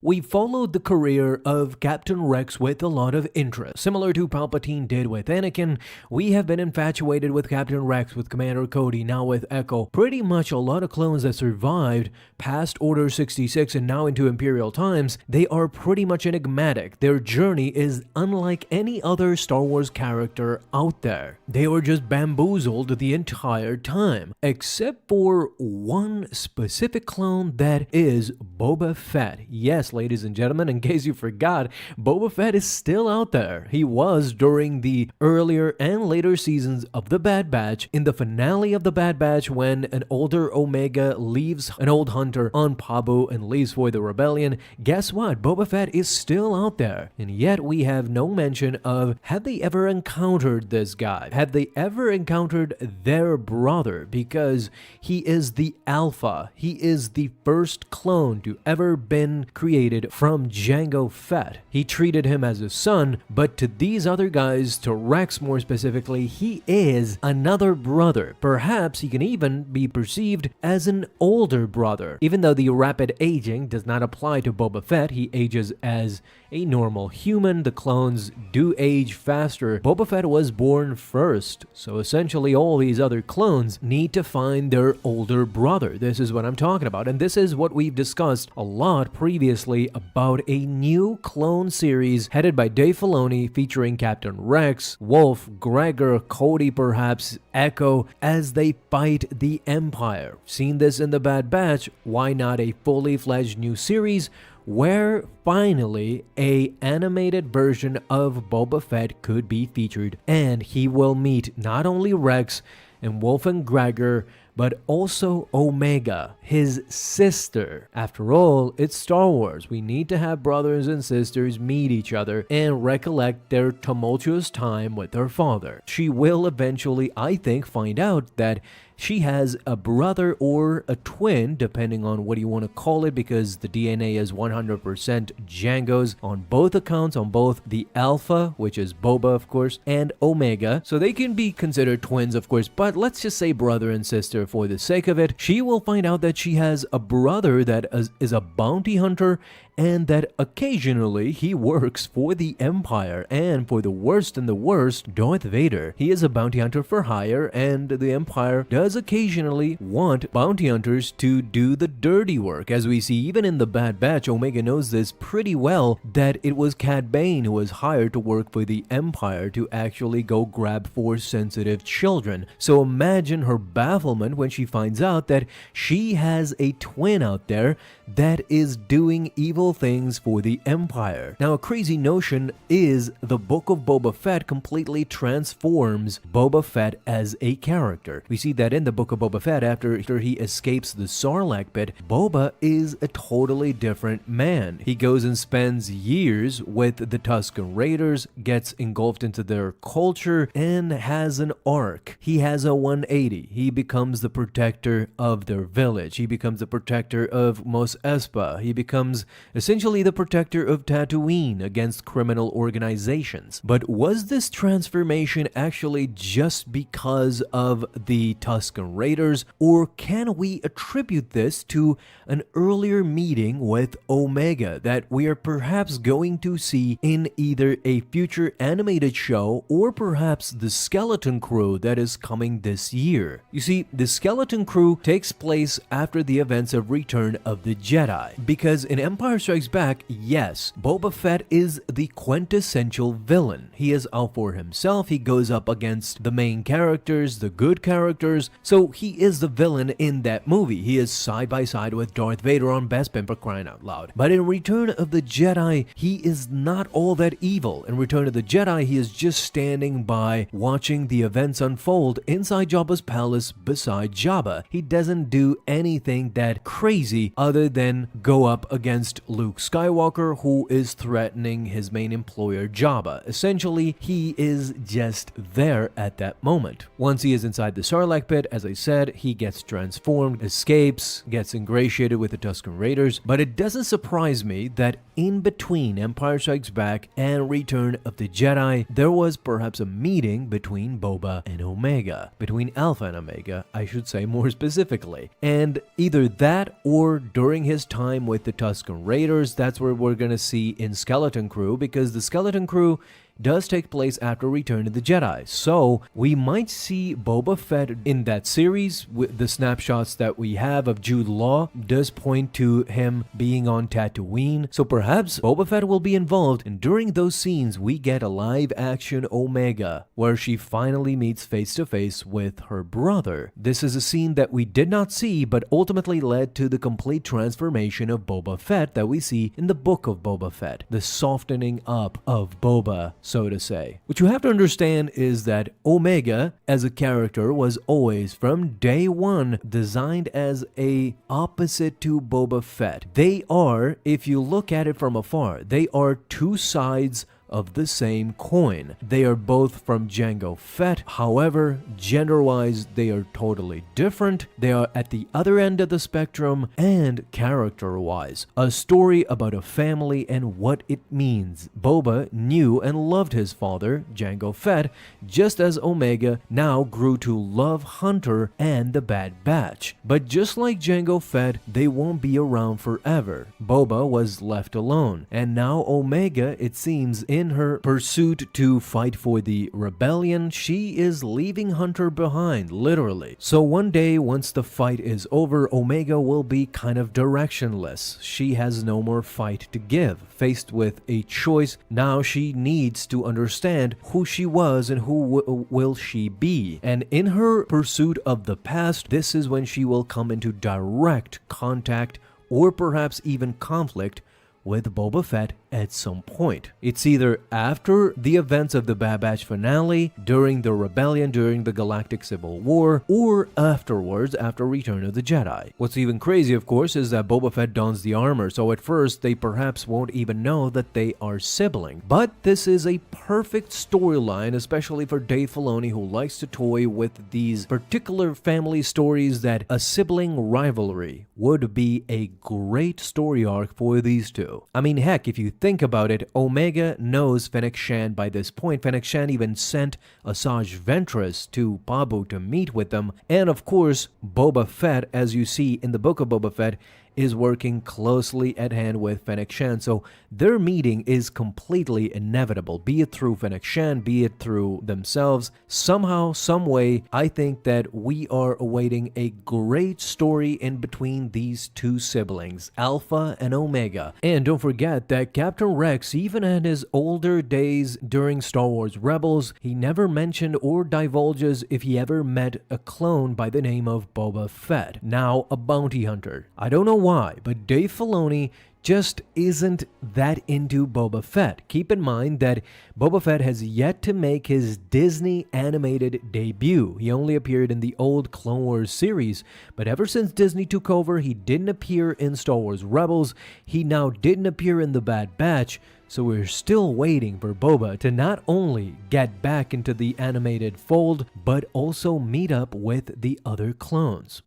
We followed the career of Captain Rex with a lot of interest. Similar to Palpatine did with Anakin, we have been infatuated with Captain Rex, with Commander Cody, now with Echo. Pretty much a lot of clones that survived past Order 66 and now into Imperial times, they are pretty much enigmatic. Their journey is unlike any other Star Wars character out there. They were just bamboozled the entire time, except for one specific clone that is Boba Fett. Yes, ladies and gentlemen, in case you forgot, Boba Fett is still out there. He was during the earlier and later seasons of The Bad Batch. In the finale of The Bad Batch, when an older Omega leaves an old hunter on Pabu and leaves for the rebellion, guess what? Boba Fett is still out there. And yet we have no mention of, have they ever encountered this guy? Have they ever encountered their brother? Because he is the Alpha. He is the first clone to ever been created from Jango Fett. He treated him as a son, but to these other guys, to Rex more specifically, he is another brother. Perhaps he can even be perceived as an older brother. Even though the rapid aging does not apply to Boba Fett, he ages as a normal human. The clones do age faster. Boba Fett was born first, so essentially all these other clones need to find their older brother. This is what I'm talking about, and this is what we've discussed a lot previously about a new clone series headed by Dave Filoni, featuring Captain Rex, Wolf, Gregor, Cody perhaps, Echo, as they fight the Empire. Seen this in The Bad Batch, why not a fully fledged new series where finally a animated version of Boba Fett could be featured, and he will meet not only Rex and Wolf and Gregor, but also Omega, his sister. After all, it's Star Wars. We need to have brothers and sisters meet each other and recollect their tumultuous time with their father. She will eventually, I think, find out that she has a brother or a twin, depending on what you want to call it, because the DNA is 100% Jango's on both accounts, on both the Alpha, which is Boba, of course, and Omega. So they can be considered twins, of course, but let's just say brother and sister for the sake of it. She will find out that she has a brother that is a bounty hunter, and that occasionally he works for the Empire, and for the worst and the worst, Darth Vader. He is a bounty hunter for hire, and the Empire does occasionally want bounty hunters to do the dirty work. As we see even in The Bad Batch, Omega knows this pretty well, that it was Cad Bane who was hired to work for the Empire to actually go grab Force-sensitive children. So imagine her bafflement when she finds out that she has a twin out there that is doing evil things for the Empire. Now, a crazy notion is the Book of Boba Fett completely transforms Boba Fett as a character. We see that in the Book of Boba Fett, after he escapes the Sarlacc pit, Boba is a totally different man. He goes and spends years with the Tusken Raiders, gets engulfed into their culture, and has an arc. He has a 180. He becomes the protector of their village. He becomes the protector of Mos Espa. He becomes essentially the protector of Tatooine against criminal organizations. But was this transformation actually just because of the Tusken Raiders, or can we attribute this to an earlier meeting with Omega that we are perhaps going to see in either a future animated show or perhaps the Skeleton Crew that is coming this year? You see, the Skeleton Crew takes place after the events of Return of the Jedi, because in Empire Strikes Back, yes, Boba Fett is the quintessential villain. He is out for himself. He goes up against the main characters, the good characters, so he is the villain in that movie. He is side by side with Darth Vader on Bespin, for crying out loud. But in Return of the Jedi, he is not all that evil. In Return of the Jedi, he is just standing by, watching the events unfold inside Jabba's palace beside Jabba. He doesn't do anything that crazy other than go up against Luke Skywalker, who is threatening his main employer, Jabba. Essentially, he is just there at that moment. Once he is inside the Sarlacc pit, Fett, as I said, he gets transformed, escapes, gets ingratiated with the Tusken Raiders, but it doesn't surprise me that in between Empire Strikes Back and Return of the Jedi, there was perhaps a meeting between Boba and Omega, between Alpha and Omega, I should say more specifically. And either that or during his time with the Tusken Raiders, that's where we're gonna see in Skeleton Crew, because the Skeleton Crew does take place after Return of the Jedi. So we might see Boba Fett in that series. With the snapshots that we have of Jude Law does point to him being on Tatooine. So perhaps Boba Fett will be involved, and during those scenes we get a live action Omega where she finally meets face to face with her brother. This is a scene that we did not see but ultimately led to the complete transformation of Boba Fett that we see in the book of Boba Fett. The softening up of Boba, so to say. What you have to understand is that Omega as a character was always from day one designed as a opposite to Boba Fett. They are, if you look at it from afar, they are two sides of the same coin. They are both from Jango Fett. However, gender-wise, they are totally different. They are at the other end of the spectrum, and character-wise, a story about a family and what it means. Boba knew and loved his father, Jango Fett, just as Omega now grew to love Hunter and the Bad Batch. But just like Jango Fett, they won't be around forever. Boba was left alone, and now Omega, it seems, in her pursuit to fight for the rebellion, she is leaving Hunter behind, literally. So one day, once the fight is over, Omega will be kind of directionless. She has no more fight to give. Faced with a choice, now she needs to understand who she was and who will she be. And in her pursuit of the past, this is when she will come into direct contact or perhaps even conflict with Boba Fett at some point. It's either after the events of the Bad Batch finale, during the rebellion, during the Galactic Civil War, or afterwards after Return of the Jedi. What's even crazy, of course, is that Boba Fett dons the armor, so at first they perhaps won't even know that they are sibling. But this is a perfect storyline, especially for Dave Filoni, who likes to toy with these particular family stories, that a sibling rivalry would be a great story arc for these two. I mean, heck, if you think about it, Omega knows Fennec Shand by this point. Fennec Shand even sent Asajj Ventress to Pabu to meet with them. And of course, Boba Fett, as you see in the book of Boba Fett, is working closely at hand with Fennec Shand, so their meeting is completely inevitable, be it through Fennec Shand, be it through themselves. Somehow, some way, I think that we are awaiting a great story in between these two siblings, Alpha and Omega. And don't forget that Captain Rex, even in his older days during Star Wars Rebels, he never mentioned or divulges if he ever met a clone by the name of Boba Fett, now a bounty hunter. I don't know why, but Dave Filoni just isn't that into Boba Fett. Keep in mind that Boba Fett has yet to make his Disney animated debut. He only appeared in the old Clone Wars series, but ever since Disney took over, he didn't appear in Star Wars Rebels. He now didn't appear in The Bad Batch. So we're still waiting for Boba to not only get back into the animated fold, but also meet up with the other clones.